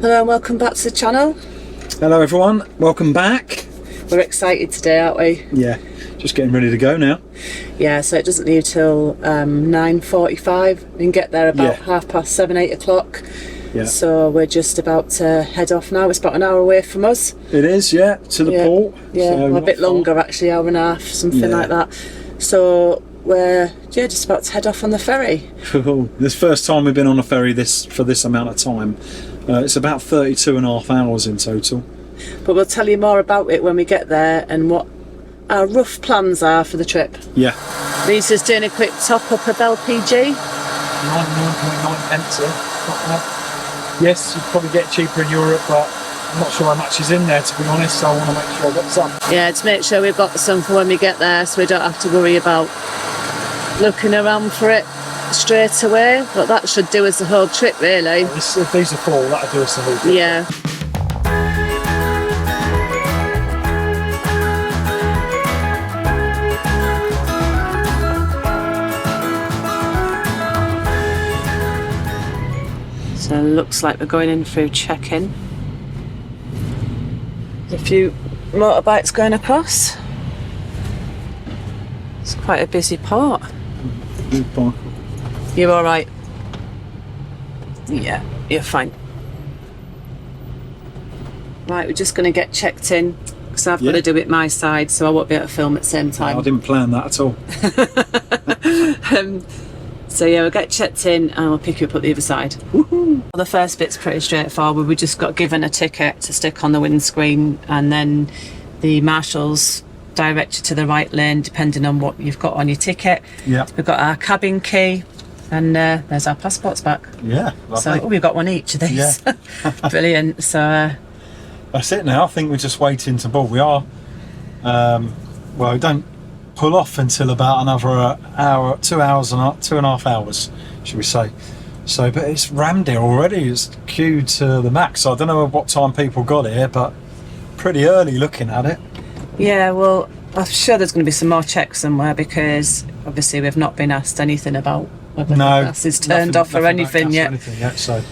Hello and welcome back to the channel. Hello everyone, welcome back. We're excited today, aren't we? Yeah, just getting ready to go now. Yeah, so it doesn't leave till 9:45. We can get there about 7:30, 8 o'clock. Yeah. So we're just about to head off now. It's about an hour away from us. It is, yeah, to the port. Yeah, so well, a bit longer actually, hour and a half, something like that. So we're just about to head off on the ferry. This first time we've been on a ferry for this amount of time. It's about 32.5 hours in total. But we'll tell you more about it when we get there and what our rough plans are for the trip. Yeah. Lisa's doing a quick top up of LPG. 99.9 pence. Not bad. Yes, you'd probably get cheaper in Europe, but I'm not sure how much is in there, to be honest, so I want to make sure I've got some. Yeah, to make sure we've got some for when we get there, so we don't have to worry about looking around for it straight away. But that should do us the whole trip, really. If these are full, that'll do us the whole trip. Yeah. So it looks like we're going in through check-in. There's a few motorbikes going across. It's quite a busy port. You all right? Yeah, you're fine. Right, we're just going to get checked in because I've got to do it my side, so I won't be able to film at the same time. I didn't plan that at all. So yeah, we'll get checked in and we'll pick you up at the other side. Woohoo! The first bit's pretty straightforward. We just got given a ticket to stick on the windscreen, and then the marshals direct you to the right lane depending on what you've got on your ticket. Yeah. We've got our cabin key, and there's our passports back. Yeah, lovely. So we've got one each of these. Yeah. Brilliant. So that's it now. I think we're just waiting to board. We are. Well, we don't pull off until about another hour, 2.5 hours, should we say. So, but it's rammed here already. It's queued to the max. So I don't know what time people got here, but pretty early looking at it. yeah, well, I'm sure there's going to be some more checks somewhere, because obviously we've not been asked anything about whether the gas is turned off or anything yet. So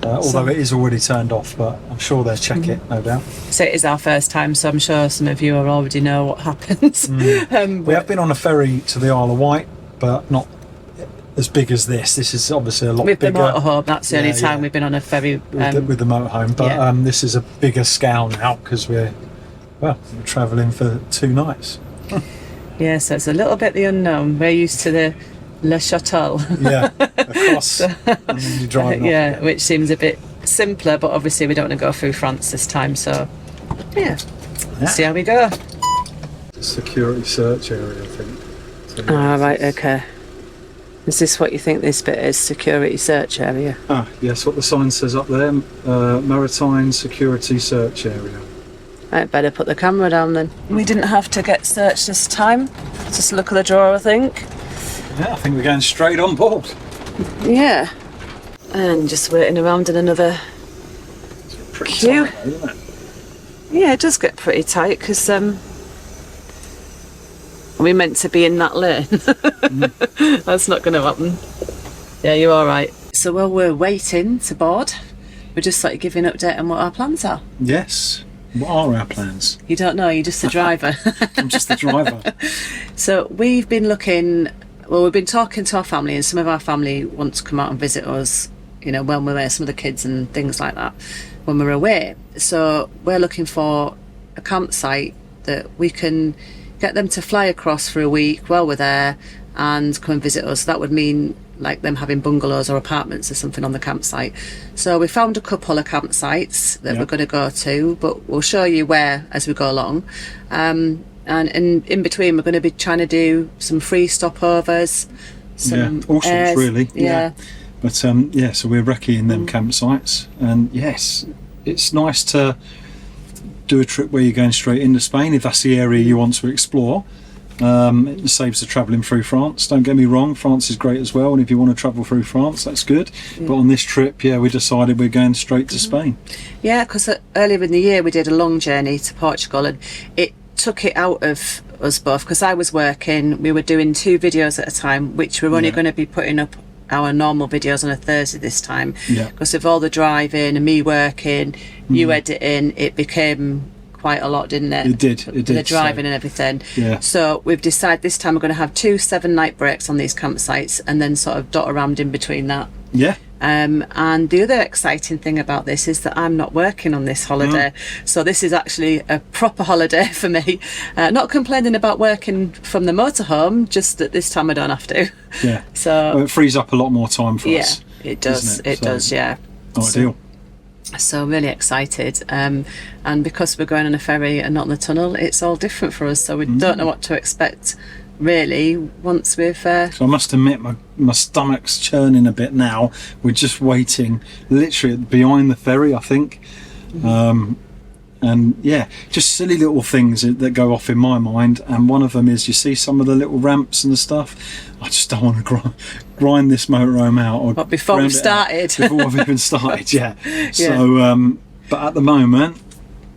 although it is already turned off, but I'm sure they'll check it, no doubt. So it is our first time, so I'm sure some of you already know what happens. We have been on a ferry to the Isle of Wight, but not as big as this. This is obviously a lot bigger. With the motorhome, that's the only time we've been on a ferry. With the motorhome, but this is a bigger scale now because we're travelling for 2 nights. Yeah, so it's a little bit the unknown. We're used to the Le Chateau. Yeah, across, and then you drive off. Which seems a bit simpler, but obviously we don't want to go through France this time, so see how we go. Security search area, I think. Right, okay. Is this what you think this bit is, security search area? Ah, yes, what the sign says up there, Maritime Security Search Area. I'd better put the camera down then. We didn't have to get searched this time. Just look at the drawer, I think. Yeah, I think we're going straight on board. Yeah. And just waiting around in another queue. Tight, isn't it? Yeah, it does get pretty tight because we meant to be in that lane. That's not going to happen. Yeah, you're all right. So while we're waiting to board, we're just like giving an update on what our plans are. Yes. What are our plans? You don't know, you're just the driver. I'm just the driver. So we've been looking, we've been talking to our family, and some of our family want to come out and visit us, when we're there, some of the kids and things like that, when we're away. So we're looking for a campsite that we can get them to fly across for a week while we're there and come and visit us. That would mean like them having bungalows or apartments or something on the campsite. So we found a couple of campsites that we're going to go to, but we'll show you where as we go along. And in between, we're going to be trying to do some free stopovers. All sorts really. Yeah. But so we're recce in them campsites, and yes, it's nice to do a trip where you're going straight into Spain if that's the area you want to explore. It saves the travelling through France. Don't get me wrong, France is great as well, and if you want to travel through France, that's good. But on this trip, we decided we're going straight to Spain. Yeah, because earlier in the year we did a long journey to Portugal, and it took it out of us both because I was working. We were doing 2 videos at a time, which we're only going to be putting up our normal videos on a Thursday this time, Yeah. because of all the driving and me working, you editing, it became quite a lot, didn't it? It did. The driving and everything. Yeah. So we've decided this time we're going to have 2 7-night breaks on these campsites, and then sort of dot around in between that. Yeah. And the other exciting thing about this is that I'm not working on this holiday. So this is actually a proper holiday for me. Not complaining about working from the motorhome, just that this time I don't have to. Yeah. So Well, it frees up a lot more time for us. yeah, it does. doesn't It So, does, yeah. Ideal. So I'm really excited. And because we're going on a ferry and not on the tunnel, it's all different for us. So we don't know what to expect, really, once we've... So I must admit, my stomach's churning a bit now. We're just waiting, literally behind the ferry, I think. And yeah, just silly little things that go off in my mind. And one of them is, you see some of the little ramps and stuff. I just don't want to grind this motorhome out. Or But before we've started. Before we've even started, yeah. So, but at the moment,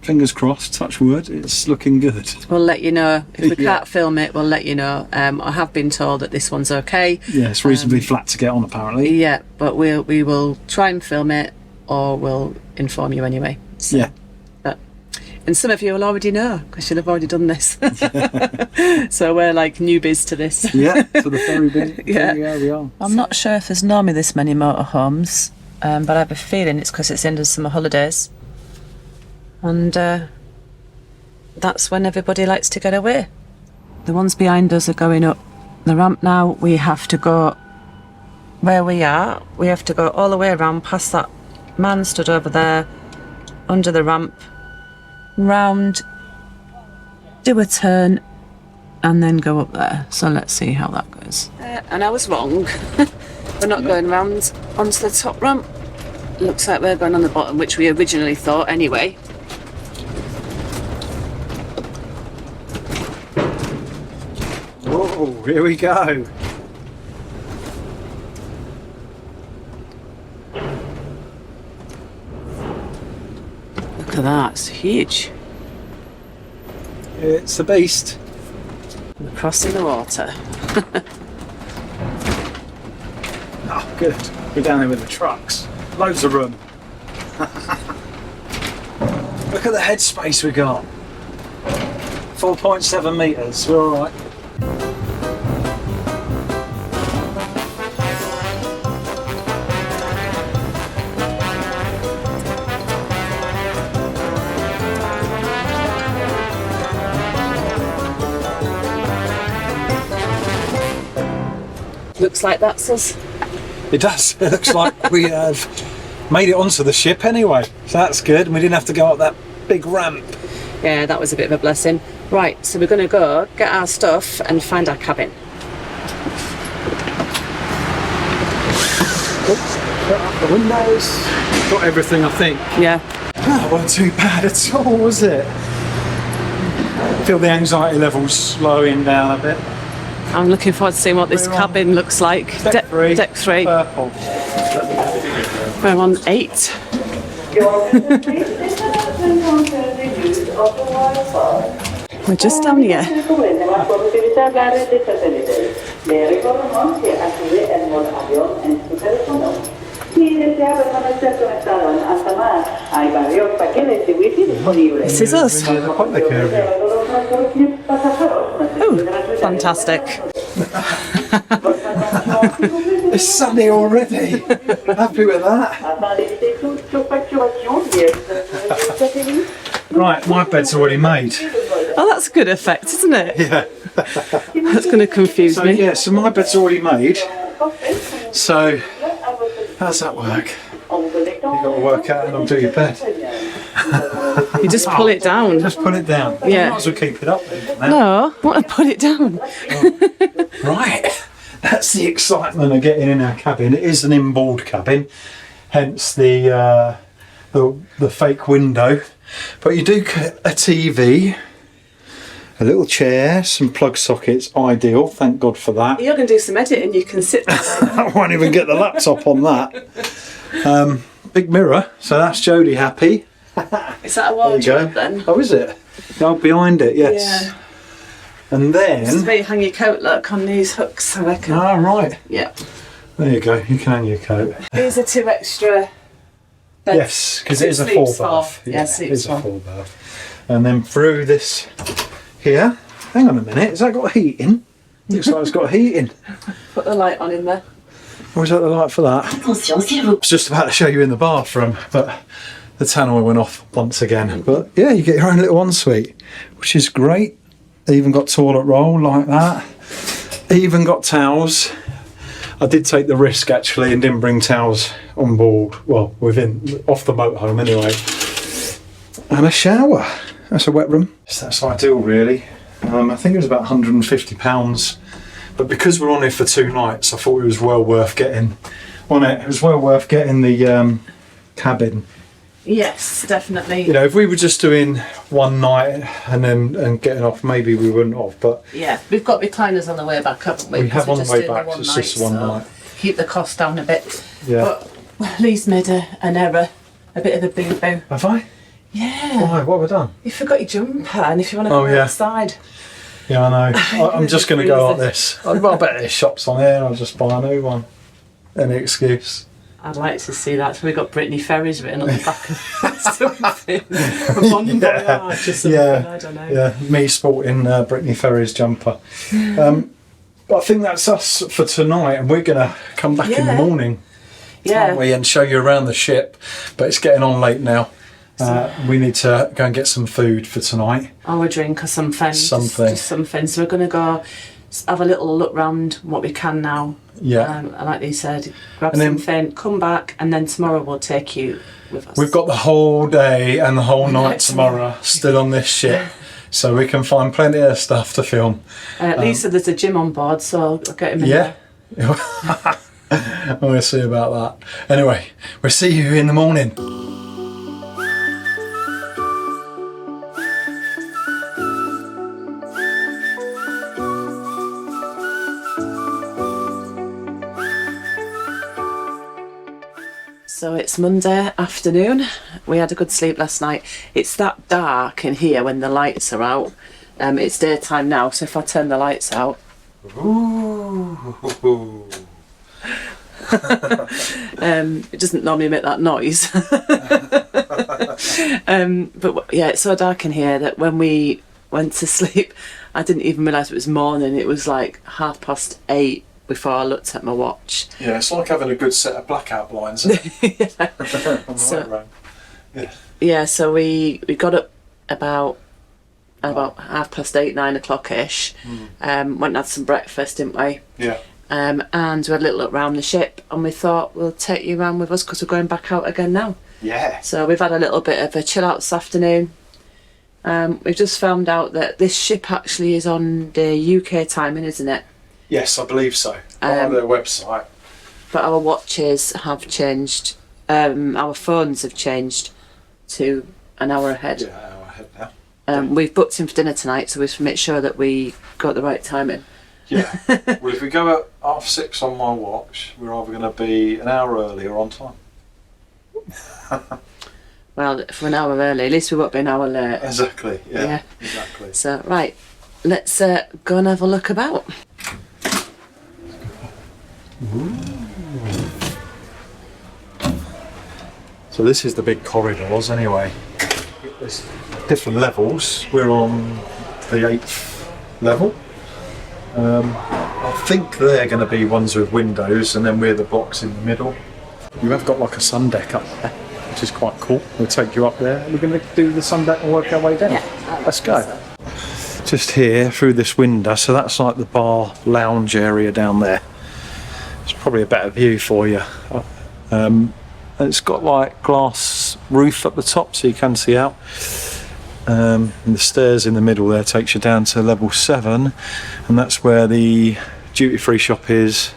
fingers crossed, touch wood, it's looking good. We'll let you know. If we Yeah. can't film it, we'll let you know. I have been told that this one's okay. Yeah, it's reasonably flat to get on, apparently. Yeah, but we will try and film it, or we'll inform you anyway. So, Yeah. and some of you will already know, because you'll have already done this. So we're like newbies to this. Yeah, to the ferry bit. Yeah. Yeah, we are. I'm not sure if there's normally this many motorhomes, but I have a feeling it's because it's the end of summer holidays. And that's when everybody likes to get away. The ones behind us are going up the ramp now. We have to go where we are. We have to go all the way around past that man stood over there, under the ramp, round, do a turn, and then go up there. So let's see how that goes. And I was wrong. We're not going round onto the top ramp. Looks like we're going on the bottom, which we originally thought anyway. Whoa, here we go. Look at that, it's huge. It's a beast. We're crossing the water. Oh, good. We're down there with the trucks. Loads of room. Look at the headspace we got. 4.7 metres, we're alright. Looks like that's us. It does. It looks like we have made it onto the ship anyway. So that's good. We didn't have to go up that big ramp. Yeah, that was a bit of a blessing. Right, so we're going to go get our stuff and find our cabin. Oops, put up the windows. Got everything, I think. Yeah. That wasn't too bad at all, was it? Feel the anxiety levels slowing down a bit. I'm looking forward to seeing what this We're on cabin looks like. Deck 3. Deck 3. Purple. We're on 8. We're just down here. This is us. The public area. Oh, fantastic. It's sunny already. Happy with that. Right, my bed's already made. Oh, that's a good effect, isn't it? Yeah. That's going to confuse So me. yeah, so my bed's already made. So how's that work? You've got to work out and I'll do your bed. You just pull it down. Just put it down. Yeah. Might as well keep it up then. man. No, I want to put it down. Right. That's the excitement of getting in our cabin. It is an inboard cabin, hence the fake window. But you do get a TV, a little chair, some plug sockets, ideal. Thank God for that. You're going to do some editing. You can sit there. I won't even get the laptop on that. Big mirror, so that's Jodie happy. Is that a There you go. wardrobe then? Oh, is it? Oh, behind it, yes. Yeah. And This is then, where you hang your coat, look, on these hooks, I reckon. ah, right. Yeah. There you go, you can hang your coat. These are 2 extra beds. Yes, because it is a full bath. Yes, it is a full bath. And then through this here, hang on a minute, has that got heating? Looks like it's got heating. Put the light on in there. Or is that the light for that? I was just about to show you in the bathroom, but the tannoy went off once again. But yeah, you get your own little ensuite, which is great. Even got toilet roll like that. Even got towels. I did take the risk actually and didn't bring towels on board. Well, off the motorhome anyway. And a shower. That's a wet room. So that's ideal really. I think it was about £150. But because we're on here for 2 nights, I thought it was well worth getting on it. It was well worth getting the cabin. Yes, definitely. You know, if we were just doing 1 night and getting off, maybe we wouldn't have. But yeah, we've got recliners on the way back, haven't we? We have on the way back. It's just one night. Keep the cost down a bit. Yeah. But Lee's made an error, a bit of a boo-boo. Have I? Yeah. Why? What have I done? You forgot your jumper, and if you want to go outside. Yeah, I know. I'm just going to go like this. I bet there's shops on here. I'll just buy a new one. Any excuse. I'd like to see that. So we've got Brittany Ferries written on the back of something. Bon voyage or something, I don't know. Yeah, me sporting Brittany Ferries jumper. But I think that's us for tonight, and we're going to come back in the morning, aren't we, and show you around the ship. But it's getting on late now. We need to go and get some food for tonight. Or a drink or something. Something. Just something. So we're going to go have a little look round what we can now. Yeah. Like they said, grab something, come back, and then tomorrow we'll take you with us. We've got the whole day and the whole night tomorrow still on this ship. So we can find plenty of stuff to film. At least there's a gym on board, so I'll get him in there. We'll see about that. Anyway, we'll see you in the morning. So it's Monday afternoon. We had a good sleep last night. It's that dark in here when the lights are out. It's daytime now, so if I turn the lights out... it doesn't normally make that noise. But yeah, it's so dark in here that when we went to sleep, I didn't even realise it was morning. It was like 8:30 before I looked at my watch. Yeah, it's like having a good set of blackout blinds, isn't it? So we got up about 8:30, 9 o'clock ish. Went and had some breakfast, didn't we? Yeah. And we had a little look round the ship, and we thought we'll take you around with us because we're going back out again now. Yeah. So we've had a little bit of a chill out this afternoon. We've just found out that this ship actually is on the UK timing, isn't it? Yes, I believe so. On their website. But our watches have changed. Our phones have changed to an hour ahead. Yeah, an hour ahead now. We've booked in for dinner tonight, so we have to make sure that we got the right timing. Yeah. Well, if we go at 6:30 on my watch, we're either going to be an hour early or on time. Well, if we're an hour early, at least we won't be an hour late. Exactly. Yeah. Exactly. So right, let's go and have a look about. Ooh. So this is the big corridors anyway. There's different levels. We're on the 8th level. I think they're going to be ones with windows, and then we're the box in the middle. You have got like a sun deck up there, which is quite cool. We'll take you up there. We're going to do the sun deck and work our way down. Yeah, let's go. Just here through this window, so that's like the bar lounge area down there. It's probably a better view for you. It's got like glass roof at the top, so you can see out. And the stairs in the middle there takes you down to level 7, and that's where the duty-free shop is,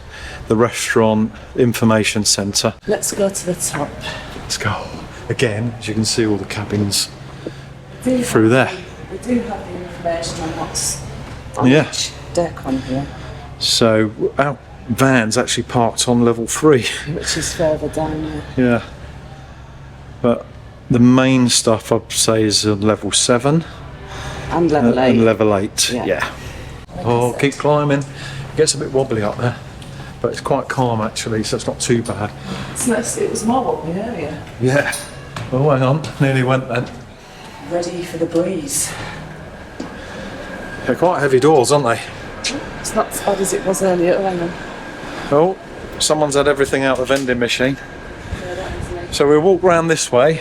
the restaurant, information centre. Let's go to the top. Let's go. Again, as you can see all the cabins through there. We do have the information on what's on each deck on here. So our van's actually parked on level 3. Which is further down there. Yeah. But the main stuff I'd say is on level 7. And level 8. And level 8, yeah. Oh, keep climbing. It gets a bit wobbly up there. but it's quite calm actually, so it's not too bad. It was more up the area. Yeah. Oh, hang on, nearly went then. Ready for the breeze. They're quite heavy doors, aren't they? It's not as bad as it was earlier. Hang on. Oh, someone's had everything out of the vending machine. So we'll walk round this way.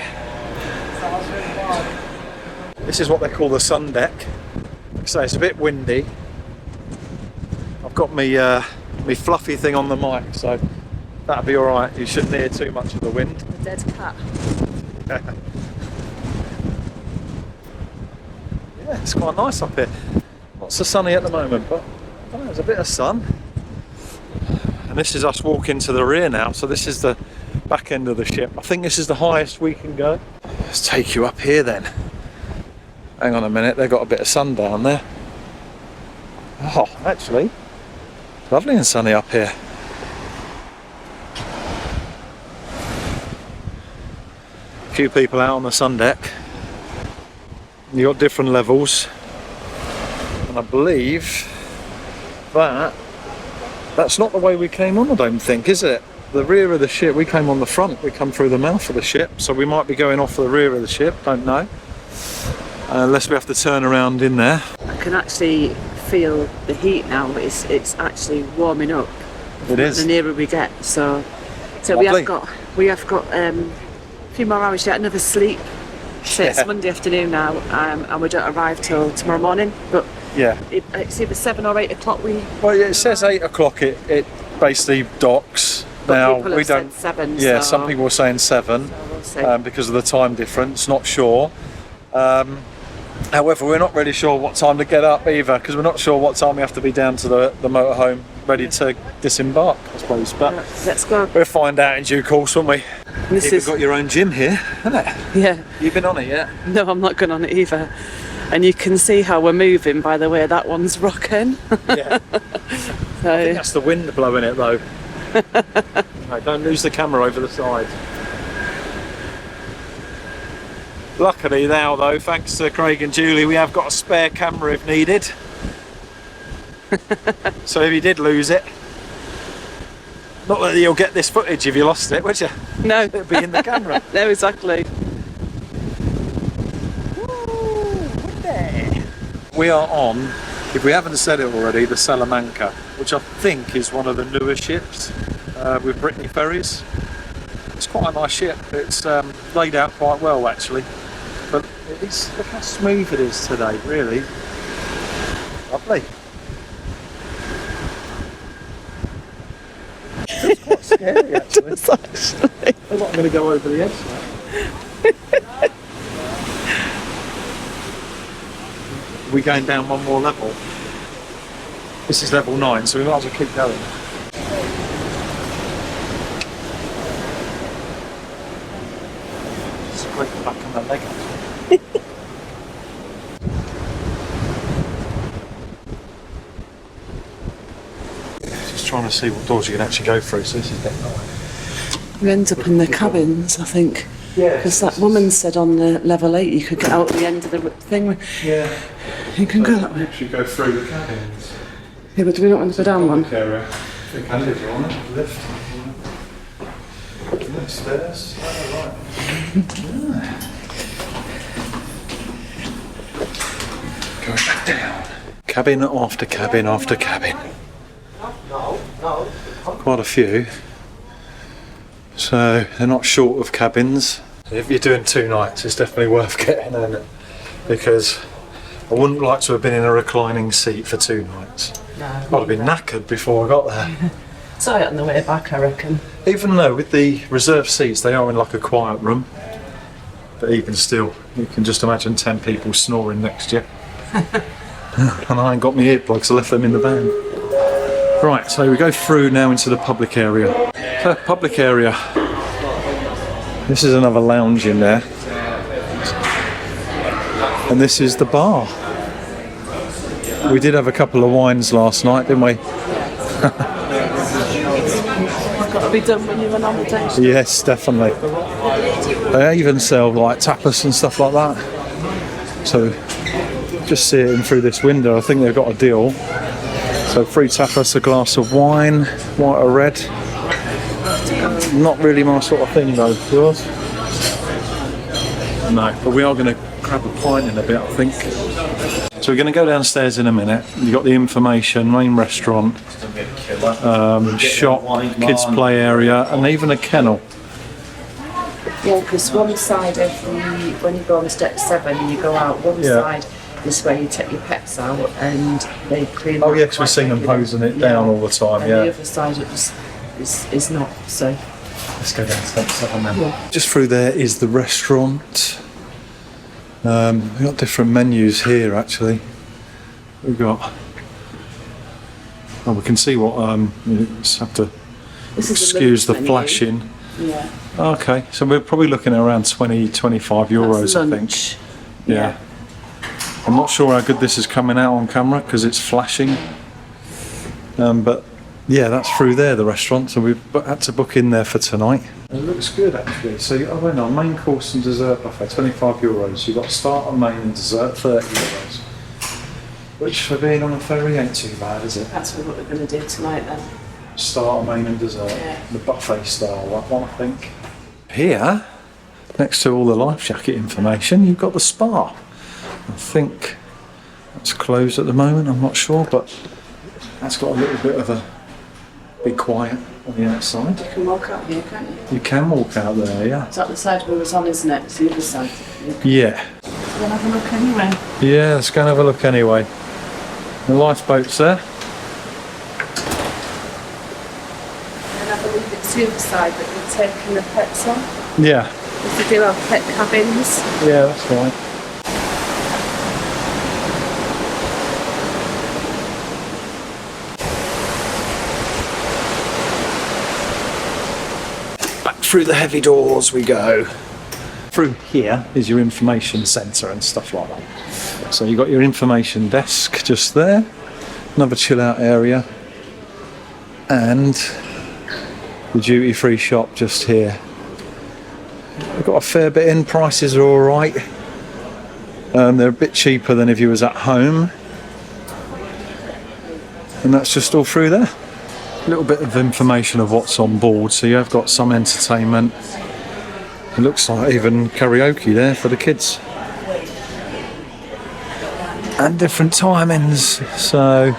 This is what they call the sun deck. So it's a bit windy. I've got me fluffy thing on the mic, so that'll be alright. You shouldn't hear too much of the wind. The dead cat. Yeah, it's quite nice up here. Not so sunny at the moment, but I don't know, there's a bit of sun. And this is us walking to the rear now, so this is the back end of the ship. I think this is the highest we can go. Let's take you up here then. Hang on a minute, they've got a bit of sun down there. Oh, actually, lovely and sunny up here. A few people out on the sun deck. You've got different levels. And I believe that's not the way we came on, I don't think, is it? The rear of the ship, we came on the front, we come through the mouth of the ship, so we might be going off the rear of the ship, don't know. Unless we have to turn around in there. I can actually feel the heat now. It's actually warming up. It is. The nearer we get, so Lovely. we have got a few more hours yet. Another sleep. So it's Monday afternoon now, and we don't arrive till tomorrow morning. But yeah, it's either 7 or 8 o'clock. Well, yeah, it says 8 o'clock. It basically docks. But now people have we don't. said 7. Yeah, so some people were saying 7 we'll see. because of the time difference. Not sure. However, we're not really sure what time to get up either, because we're not sure what time we have to be down to the motorhome ready to disembark, I suppose. But let's go. We'll find out in due course, won't we? You've got your own gym here, haven't it? Yeah. You've been on it yet? No, I'm not going on it either. And you can see how we're moving by the way that one's rocking. Yeah. So, I think that's the wind blowing it though. Right, don't lose the camera over the side. Luckily now though, thanks to Craig and Julie, we have got a spare camera if needed. So if you did lose it, not that you'll get this footage if you lost it, would you? no. It'll be in the camera. No, exactly. We are on, if we haven't said it already, the Salamanca, which I think is one of the newer ships with Brittany Ferries. It's quite a nice ship. It's laid out quite well actually, but look how smooth it is today, really. Lovely. It's quite scary actually. I'm not going to go over the edge now. We're going down one more level. This is level 9, so we might as well keep going. Scrape the back of my leg actually. Just trying to see what doors you can actually go through, so this is getting nice. We end up in the cabins, I think. Yeah. Because that woman said on the level 8 you could get out at the end of the thing. Yeah. You can go that way. Literally go through the cabins. Yeah, but do we not want to go down one? Area. We can if you want it. Lift. Yeah, stairs. Oh, right. Going back down. Cabin after cabin after cabin. Quite a few. So they're not short of cabins. If you're doing 2 nights, it's definitely worth getting in it, because I wouldn't like to have been in a reclining seat for 2 nights. No. I'd have been knackered before I got there. Saw it on the way back, I reckon. Even though with the reserved seats they are in like a quiet room, but even still, you can just imagine 10 people snoring next to you. And I ain't got my earplugs, I left them in the van. Right, so we go through now into the public area. So, public area. This is another lounge in there. And this is the bar. We did have a couple of wines last night, didn't we? It's got to be done when you're on holiday. Yes, definitely. They even sell like tapas and stuff like that. So just see it in through this window. I think they've got a deal. So free tapas, a glass of wine, white or red. Not really my sort of thing though, yours? No, but we are going to grab a pint in a bit, I think. So we're going to go downstairs in a minute. You've got the information, main restaurant, shop, kids play area, and even a kennel. Yeah, because one side of the, when you go on step 7, you go out one side is where you take your pets out and they clean. Oh yeah, because we've seen them posing it down all the time, and the other side is not, so. Let's go down step 7 then. Yeah. Just through there is the restaurant. We've got different menus here actually. We've got, well, we can see what, you just have to excuse the flashing. Yeah. Okay, so we're probably looking at around 20-25 euros, I think. Yeah. I'm not sure how good this is coming out on camera because it's flashing. But yeah, that's through there, the restaurant, so we've had to book in there for tonight. It looks good actually. So I went on main course and dessert buffet, 25 euros. You've got starter, main and dessert, 30 euros. Which for being on a ferry ain't too bad, is it? That's what we're going to do tonight then. Starter, main and dessert. Yeah. The buffet style one, I think. Here, next to all the life jacket information, you've got the spa. I think that's closed at the moment, I'm not sure, but that's got a little bit of a be quiet on the outside. You can walk out here, can't you? You can walk out there, yeah. Is that the side we was on, isn't it? It's the other side. Yeah. We'll have a look anyway. Yeah, let's go and have a look anyway. The lifeboat's there. And I believe it's the other side that we're taking the pets on. Yeah. We do have pet cabins. Yeah, that's right. Through the heavy doors we go. Through here is your information centre and stuff like that. So you've got your information desk just there, another chill out area, and the duty free shop just here. We've got a fair bit in, prices are alright. They're a bit cheaper than if you was at home. And that's just all through there. A little bit of information of what's on board, so you have got some entertainment. It looks like even karaoke there for the kids. And different timings, so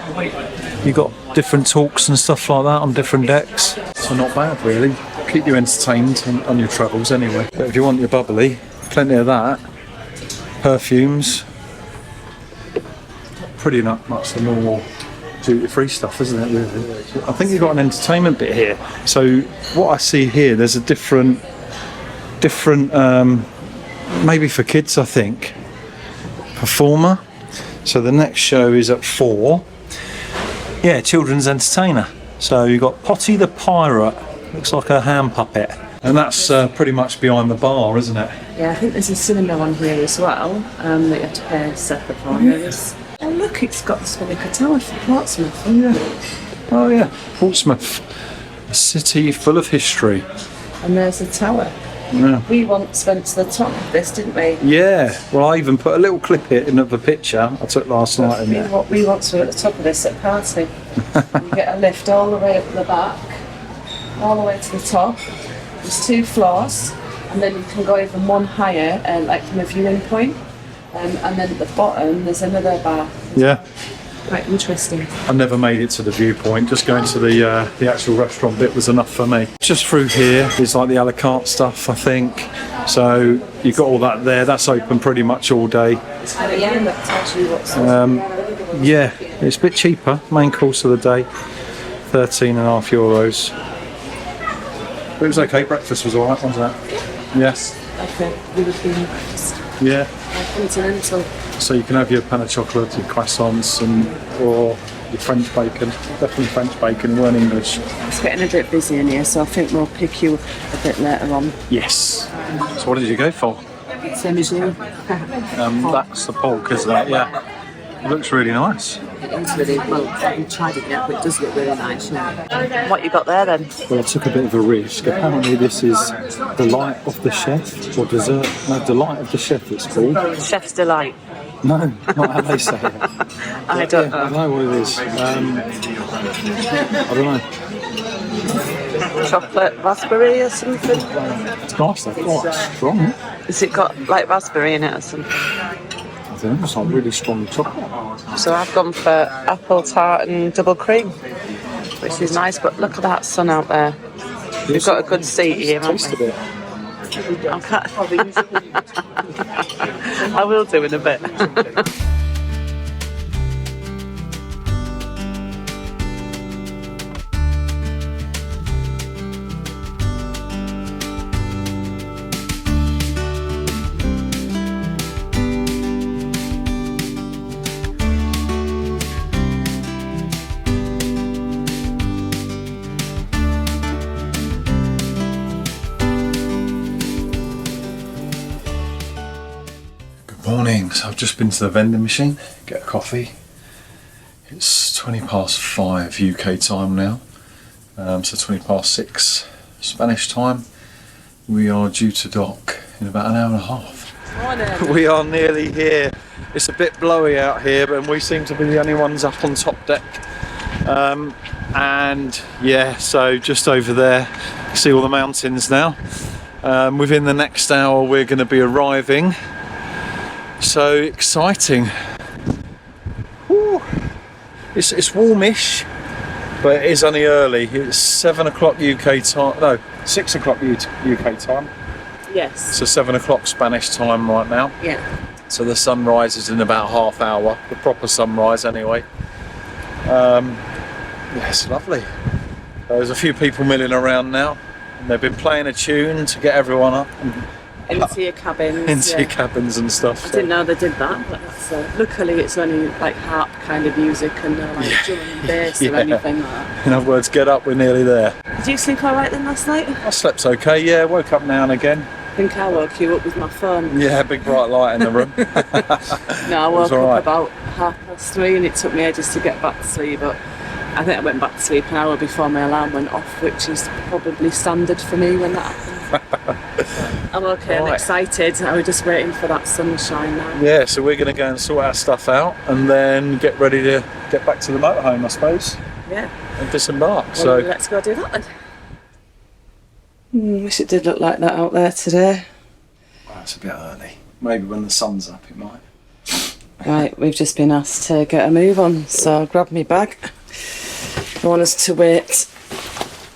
you've got different talks and stuff like that on different decks. So not bad really, keep you entertained on your travels anyway. But if you want your bubbly, plenty of that. Perfumes, pretty much the normal duty-free stuff, isn't it really? I think you've got an entertainment bit here. So what I see here, there's a different maybe for kids I think, performer. So the next show is at 4. Yeah, children's entertainer. So you've got Potty the Pirate, looks like a hand puppet. And that's pretty much behind the bar, isn't it? Yeah, I think there's a cinema on here as well, that you have to pay separate for. Oh look, it's got the Salamanca Tower for Portsmouth. Oh yeah, Portsmouth, a city full of history. And there's a tower. Yeah. We once went to the top of this, didn't we? Yeah, well I even put a little clip in of a picture I took last night in there. We once were at the top of this at a party. You get a lift all the way up the back, all the way to the top. There's 2 floors, and then you can go even one higher, like from a viewing point. And then at the bottom there's another bar. Yeah. Quite interesting. I never made it to the viewpoint, just going to the actual restaurant bit was enough for me. Just through here is like the a la carte stuff I think. So you've got all that there, that's open pretty much all day. Yeah, it's a bit cheaper, main course of the day, 13.5 euros. But it was okay, breakfast was alright, wasn't it? Yes. Okay, European breakfast. Yeah. Continental. So you can have your pain au chocolat, your croissants, or your French bacon. Definitely French bacon, weren't English. It's getting a bit busy in here, so I think we'll pick you a bit later on. Yes. So what did you go for? Same as you. That's the pork, isn't it? Yeah. It looks really nice. It's really, well, I haven't tried it yet, but it does look really nice, yeah. What you got there then? Well, I took a bit of a risk. Apparently this is Delight of the Chef, or dessert, no, Delight of the Chef it's called. Chef's Delight. No, not how they say it. I don't I know. know what it is. I don't know. Chocolate raspberry or something? It's nice though, quite strong. Has it got like raspberry in it or something? I think it's like really strong chocolate. So I've gone for apple tart and double cream, which is nice, but look at that sun out there. We've got a good seat here, haven't Taste we? a bit. I will do in a bit. Morning, so I've just been to the vending machine, get a coffee. It's 5:20 UK time now, so 6:20 Spanish time. We are due to dock in about an hour and a half. Morning. We are nearly here. It's a bit blowy out here, but we seem to be the only ones up on top deck. And yeah, so just over there, you see all the mountains now. Within the next hour we're going to be arriving. So exciting. Woo. It's warmish, but it is only early. It's 7 o'clock UK time, no, 6 o'clock UK time. Yes. So 7 o'clock Spanish time right now. Yeah. So the sun rises in about half hour, the proper sunrise anyway. Yeah, it's lovely. There's a few people milling around now, and they've been playing a tune to get everyone up and Into your cabins. into your cabins and stuff. I didn't know they did that, but that's, luckily it's only like harp kind of music and no like drum and bass or anything like that. In other words, get up, we're nearly there. Did you sleep alright then last night? I slept okay, yeah, woke up now and again. I think I woke you up with my phone. Yeah, big bright light in the room. No, I woke all up right. about 3:30 and it took me ages to get back to sleep, but I think I went back to sleep an hour before my alarm went off, which is probably standard for me when that happens. I'm okay, I'm Right. excited. I was just waiting for that sunshine now. Yeah, so we're going to go and sort our stuff out and then get ready to get back to the motorhome, I suppose, Yeah. and disembark. Well, So let's go do that then. Wish it did look like that out there today. well, it's a bit early. Maybe when the sun's up it might. Right, we've just been asked to get a move on, so I'll grab my bag. They want us to wait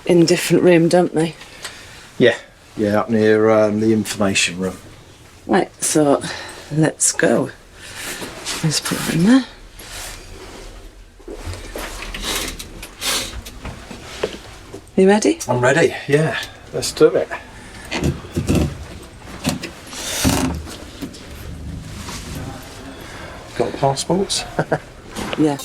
in different room, don't they? Yeah, up near the information room. Right, so let's go. Let's put it in there. You ready? I'm ready, yeah, let's do it. Got passports? Yeah.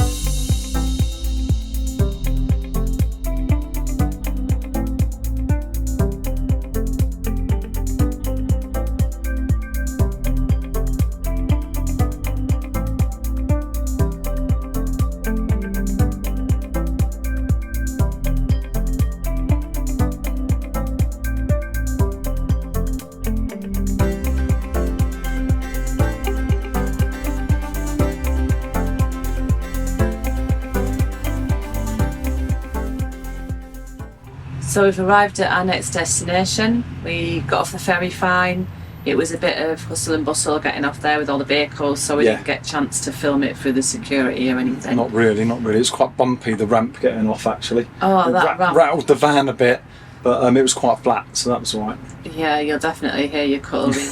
So we've arrived at our next destination. We got off the ferry fine. It was a bit of hustle and bustle getting off there with all the vehicles, so we didn't get a chance to film it through the security or anything. Not really. It's quite bumpy, the ramp getting off actually. Oh, It that ramp. rattled the van a bit, but it was quite flat, so that was all right. Yeah, you'll definitely hear your coloring.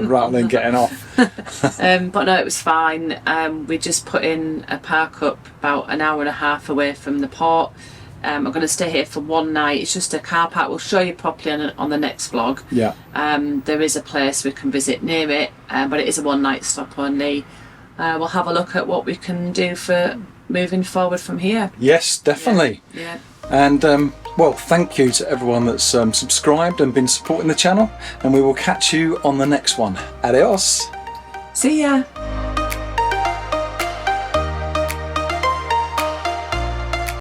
Rattling getting off. But no, it was fine. We just put in a park up about an hour and a half away from the port. I'm going to stay here for one night. It's just a car park. We'll show you properly on the next vlog. Yeah. There is a place we can visit near it, but it is a one night stop only. We'll have a look at what we can do for moving forward from here. Yes, definitely. Yeah. And well, thank you to everyone that's subscribed and been supporting the channel, and we will catch you on the next one. Adios. See ya.